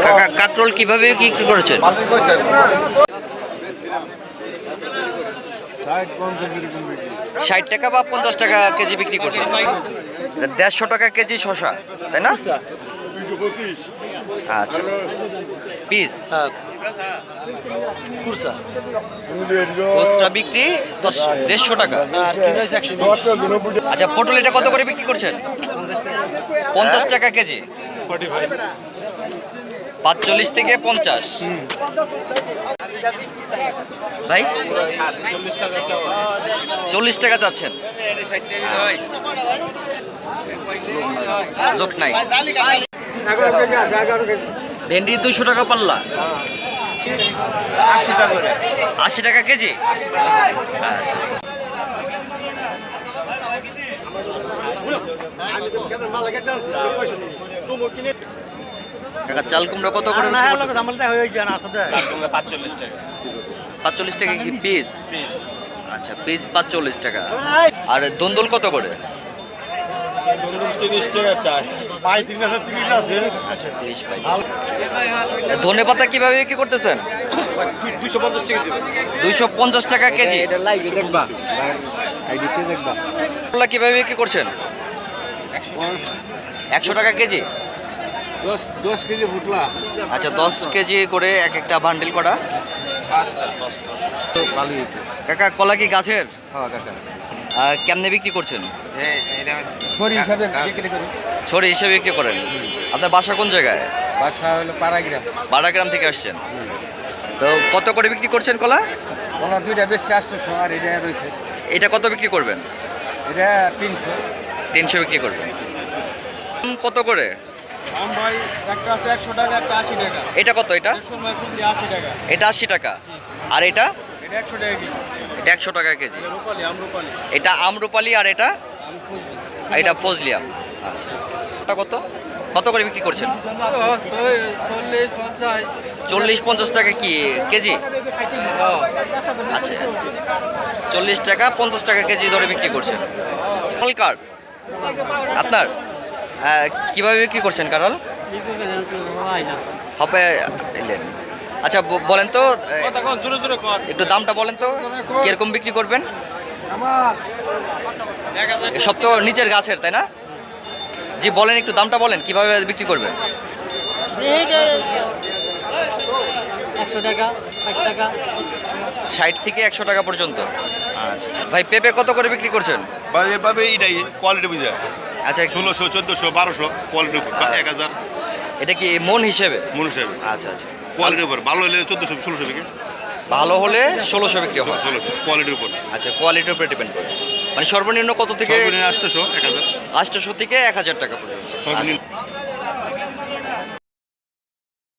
কাকা কাঁকরোল কিভাবে বিক্রি করেছেন? 60 টাকা বা 50 টাকা কেজি বিক্রি করছেন। 150 টাকা কেজি শসা, তাই না? আচ্ছা, পিস খুচরা বিক্রি 150 টাকা। আচ্ছা, পটল এটা কত করে বিক্রি করছেন? 50 টাকা কেজি। 45 থেকে 50 ভাই, 40 টাকা চাচ্ছেন। লোক নাই। ভেন্ডি 200 টাকা পাল্লা, 80 টাকা কেজি। আচ্ছা, কাকা চাল কুমড়া কত করে? 45 টাকা কি পিস? আচ্ছা, পিস 45 টাকা। আর দন্দল কত করে? 30 টাকা চাই। পাই 30 আছে। আচ্ছা, 30 পাই। ধনে পাতা কিভাবে বিক্রি করতেছেন? 250 টাকা দিবেন। 250 টাকা কেজি। এটা লাইভে দেখবা। আইডিতে দেখবা। করলা কিভাবে বিক্রি করছেন? 100 টাকা কেজি। 10 কেজি ফুটলা। আচ্ছা, 10 কেজি করে এক একটা বান্ডিল করা। তো ভালোই। কাকা কলা কি গাছের? হ্যাঁ কাকা। কেমনে বিক্রি করছেন? এটা সরি হিসাবে বিক্রি করি। ছড়ি হিসেবে বিক্রি করেন। আপনার বাসা কোন জায়গায়? বাসা হলো পাড়াগ্রাম। বাড়াগ্রাম থেকে আসছেন। তো কত করে বিক্রি করছেন কলা? কলা দুইটা বেশি 800 আর এটা রয়েছে। এটা কত বিক্রি করবেন? এটা 300। 300 বিক্রি করবেন। কত করে? আম ভাই একটা আছে 100 টাকা, একটা 80 টাকা। এটা কত? এটা 80 টাকা। এটা 80 টাকা। আর এটা? এটা 100 টাকা কেজি। এটা 100 টাকা কেজি। রূপালি, আমরূপালি। এটা আমরুপালি আর এটা? এটা ফজলিয়াম। আচ্ছা, এটা কত কত করে বিক্রি করছেন? 40-50 টাকা কি কেজি? আচ্ছা, 40 টাকা 50 টাকা কেজি ধরে বিক্রি করছেন। কারল কার্ড আপনার কিভাবে বিক্রি করছেন কারল? হবে এলেন। আচ্ছা, বলেন তো একটু দামটা বলেন তো কিরকম বিক্রি করবেন? সব তো নিচের গাছের, তাই না? জি বলেন, একটু দামটা বলেন কিভাবে বিক্রি করবেন? 100 টাকা, 60 টাকা। 60 থেকে 100 টাকা পর্যন্ত। আচ্ছা ভাই, পেঁপে কত করে বিক্রি করছেন? এভাবে এইটাই কোয়ালিটি বুঝে আচ্ছা, 1600, 1400, 1200 কোয়ালিটির উপর 1000 এটা কি মন হিসেবে? মন হিসাবে আচ্ছা আচ্ছা, কোয়ালিটির উপর ভালো হলে 1400, 1600 বিকে। ভালো হলে 1600 বিক্রি হয়। 1600 কোয়ালিটির উপর। আচ্ছা, কোয়ালিটির উপরে ডিপেন্ড করে। মানে সর্বনিম্ন কত থেকে? 800, 1000 800 থেকে 1000 টাকা পর্যন্ত। সর্বনিম্ন। আচ্ছা।